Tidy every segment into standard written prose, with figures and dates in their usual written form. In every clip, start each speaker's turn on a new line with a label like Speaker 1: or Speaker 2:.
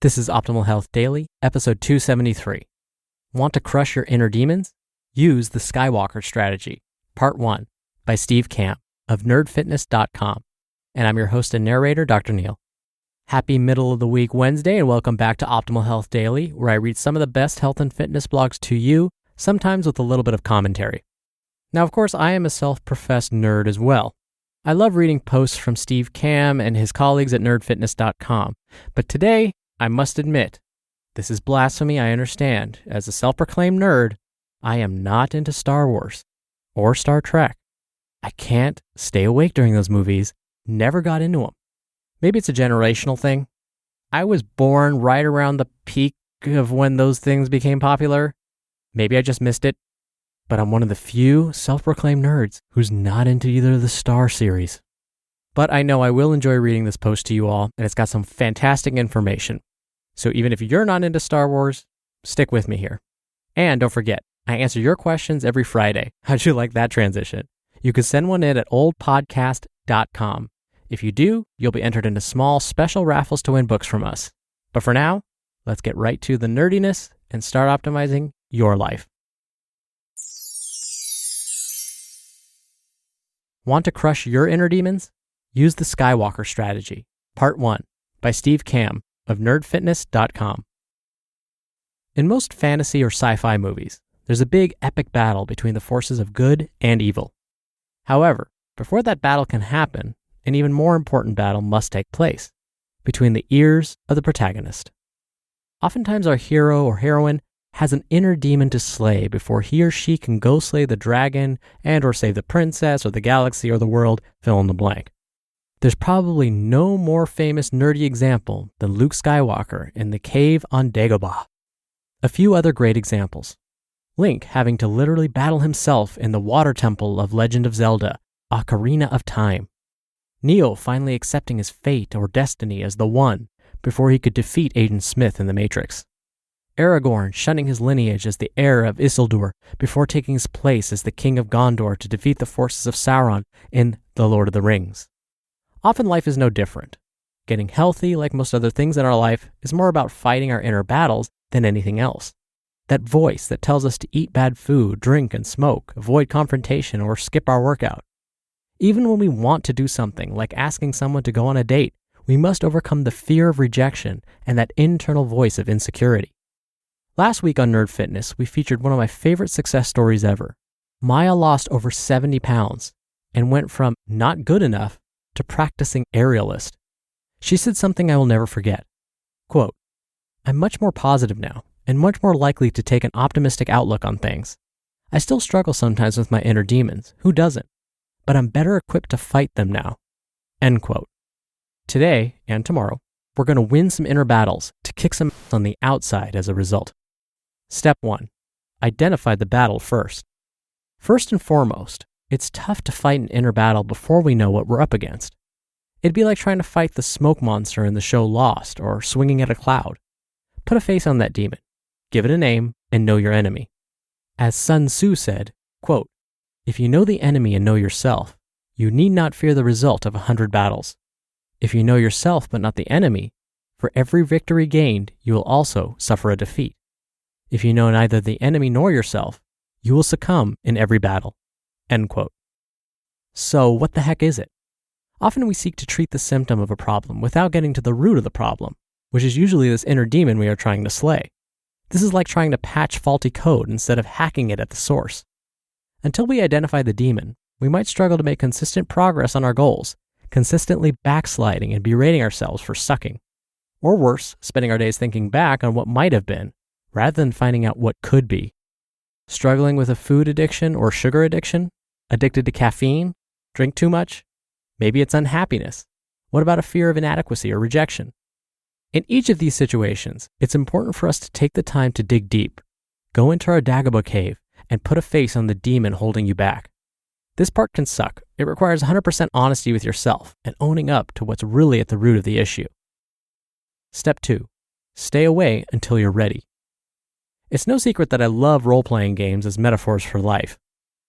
Speaker 1: This is Optimal Health Daily, episode 273. Want to crush your inner demons? Use the Skywalker Strategy, Part 1, by Kamb of nerdfitness.com. And I'm your host and narrator, Dr. Neil. Happy middle of the week Wednesday, and welcome back to Optimal Health Daily, where I read some of the best health and fitness blogs to you, sometimes with a little bit of commentary. Now, of course, I am a self-professed nerd as well. I love reading posts from Kamb and his colleagues at nerdfitness.com. But today, I must admit, this is blasphemy, I understand. As a self-proclaimed nerd, I am not into Star Wars or Star Trek. I can't stay awake during those movies, never got into them. Maybe it's a generational thing. I was born right around the peak of when those things became popular. Maybe I just missed it. But I'm one of the few self-proclaimed nerds who's not into either of the Star series. But I know I will enjoy reading this post to you all, and it's got some fantastic information. So even if you're not into Star Wars, stick with me here. And don't forget, I answer your questions every Friday. How'd you like that transition? You can send one in at oldpodcast.com. If you do, you'll be entered into small special raffles to win books from us. But for now, let's get right to the nerdiness and start optimizing your life. Want to crush your inner demons? Use the Skywalker Strategy, Part 1, by Kamb of nerdfitness.com. In most fantasy or sci-fi movies, there's a big epic battle between the forces of good and evil. However, before that battle can happen, an even more important battle must take place, between the ears of the protagonist. Oftentimes our hero or heroine has an inner demon to slay before he or she can go slay the dragon and or save the princess or the galaxy or the world, fill in the blank. There's probably no more famous nerdy example than Luke Skywalker in the cave on Dagobah. A few other great examples. Link having to literally battle himself in the water temple of Legend of Zelda, Ocarina of Time. Neo finally accepting his fate or destiny as the One before he could defeat Agent Smith in the Matrix. Aragorn shunning his lineage as the heir of Isildur before taking his place as the King of Gondor to defeat the forces of Sauron in The Lord of the Rings. Often life is no different. Getting healthy, like most other things in our life, is more about fighting our inner battles than anything else. That voice that tells us to eat bad food, drink and smoke, avoid confrontation, or skip our workout. Even when we want to do something, like asking someone to go on a date, we must overcome the fear of rejection and that internal voice of insecurity. Last week on Nerd Fitness, we featured one of my favorite success stories ever. Maya lost over 70 pounds and went from not good enough to practicing aerialist. She said something I will never forget. Quote, "I'm much more positive now and much more likely to take an optimistic outlook on things. I still struggle sometimes with my inner demons. Who doesn't? But I'm better equipped to fight them now." End quote. Today and tomorrow, we're going to win some inner battles to kick some ass on the outside as a result. Step 1. Identify the battle first. First and foremost, it's tough to fight an inner battle before we know what we're up against. It'd be like trying to fight the smoke monster in the show Lost or swinging at a cloud. Put a face on that demon, give it a name, and know your enemy. As Sun Tzu said, quote, "If you know the enemy and know yourself, you need not fear the result of 100 battles. If you know yourself but not the enemy, for every victory gained, you will also suffer a defeat. If you know neither the enemy nor yourself, you will succumb in every battle." End quote. So what the heck is it? Often we seek to treat the symptom of a problem without getting to the root of the problem, which is usually this inner demon we are trying to slay. This is like trying to patch faulty code instead of hacking it at the source. Until we identify the demon, we might struggle to make consistent progress on our goals, consistently backsliding and berating ourselves for sucking. Or worse, spending our days thinking back on what might have been, rather than finding out what could be. Struggling with a food addiction or sugar addiction? Addicted to caffeine? Drink too much? Maybe it's unhappiness. What about a fear of inadequacy or rejection? In each of these situations, it's important for us to take the time to dig deep, go into our Dagobah cave, and put a face on the demon holding you back. This part can suck. It requires 100% honesty with yourself and owning up to what's really at the root of the issue. Step 2. Stay away until you're ready. It's no secret that I love role-playing games as metaphors for life.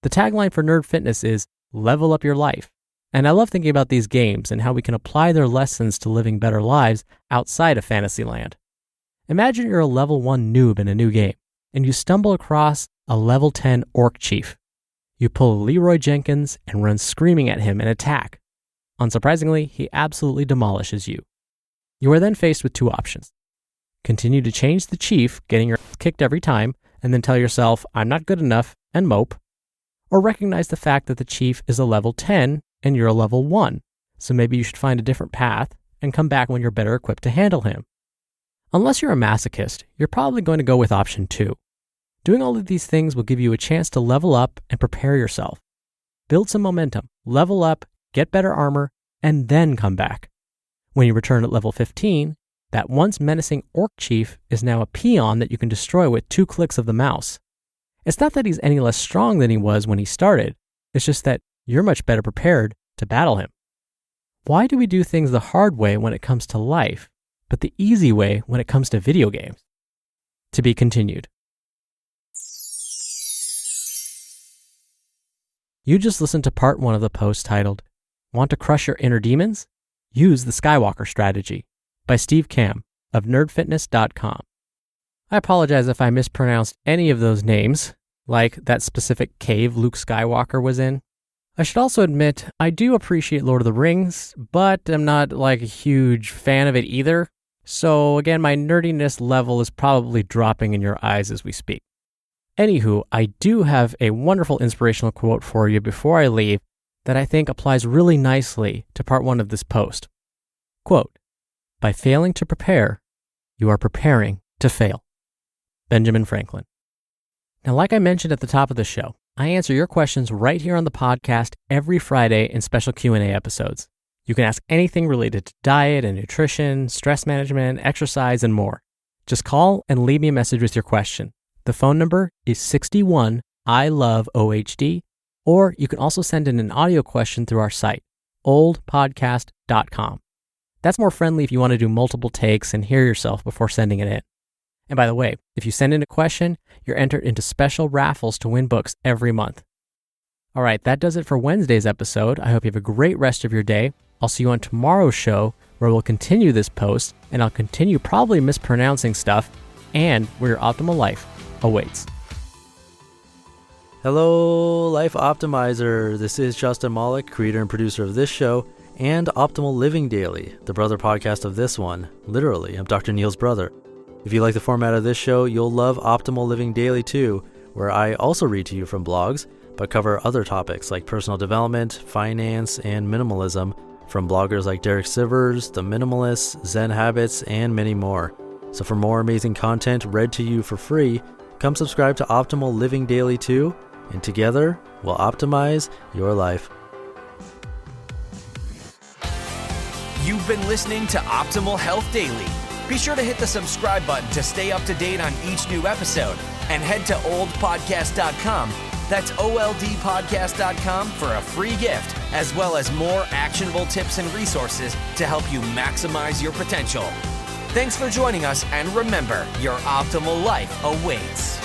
Speaker 1: The tagline for Nerd Fitness is, "Level up your life." And I love thinking about these games and how we can apply their lessons to living better lives outside of Fantasyland. Imagine you're a level 1 noob in a new game, and you stumble across a level 10 orc chief. You pull a Leroy Jenkins and run screaming at him and attack. Unsurprisingly, he absolutely demolishes you. You are then faced with two options. Continue to change the chief, getting your ass kicked every time, and then tell yourself, I'm not good enough, and mope. Or recognize the fact that the chief is a level 10 and you're a level 1, so maybe you should find a different path and come back when you're better equipped to handle him. Unless you're a masochist, you're probably going to go with option 2. Doing all of these things will give you a chance to level up and prepare yourself. Build some momentum, level up, get better armor, and then come back. When you return at level 15, that once menacing orc chief is now a peon that you can destroy with 2 clicks of the mouse. It's not that he's any less strong than he was when he started, it's just that you're much better prepared to battle him. Why do we do things the hard way when it comes to life, but the easy way when it comes to video games? To be continued. You just listened to part 1 of the post titled, Want to Crush Your Inner Demons? Use the Skywalker Strategy by Steve Kamb of nerdfitness.com. I apologize if I mispronounced any of those names, like that specific cave Luke Skywalker was in. I should also admit, I do appreciate Lord of the Rings, but I'm not like a huge fan of it either. So again, my nerdiness level is probably dropping in your eyes as we speak. Anywho, I do have a wonderful inspirational quote for you before I leave that I think applies really nicely to part 1 of this post. Quote, by failing to prepare, you are preparing to fail. Benjamin Franklin. Now, like I mentioned at the top of the show, I answer your questions right here on the podcast every Friday in special Q&A episodes. You can ask anything related to diet and nutrition, stress management, exercise, and more. Just call and leave me a message with your question. The phone number is 61 I love OHD, or you can also send in an audio question through our site, oldpodcast.com. That's more friendly if you want to do multiple takes and hear yourself before sending it in. And by the way, if you send in a question, you're entered into special raffles to win books every month. All right, that does it for Wednesday's episode. I hope you have a great rest of your day. I'll see you on tomorrow's show, where we'll continue this post, and I'll continue probably mispronouncing stuff, and where your optimal life awaits.
Speaker 2: Hello, Life Optimizer. This is Justin Malik, creator and producer of this show and Optimal Living Daily, the brother podcast of this one. Literally, I'm Dr. Neil's brother. If you like the format of this show, you'll love Optimal Living Daily too, where I also read to you from blogs, but cover other topics like personal development, finance, and minimalism from bloggers like Derek Sivers, The Minimalists, Zen Habits, and many more. So for more amazing content read to you for free, come subscribe to Optimal Living Daily too, and together we'll optimize your life.
Speaker 3: You've been listening to Optimal Health Daily. Be sure to hit the subscribe button to stay up to date on each new episode, and head to oldpodcast.com. That's oldpodcast.com for a free gift, as well as more actionable tips and resources to help you maximize your potential. Thanks for joining us, and remember, your optimal life awaits.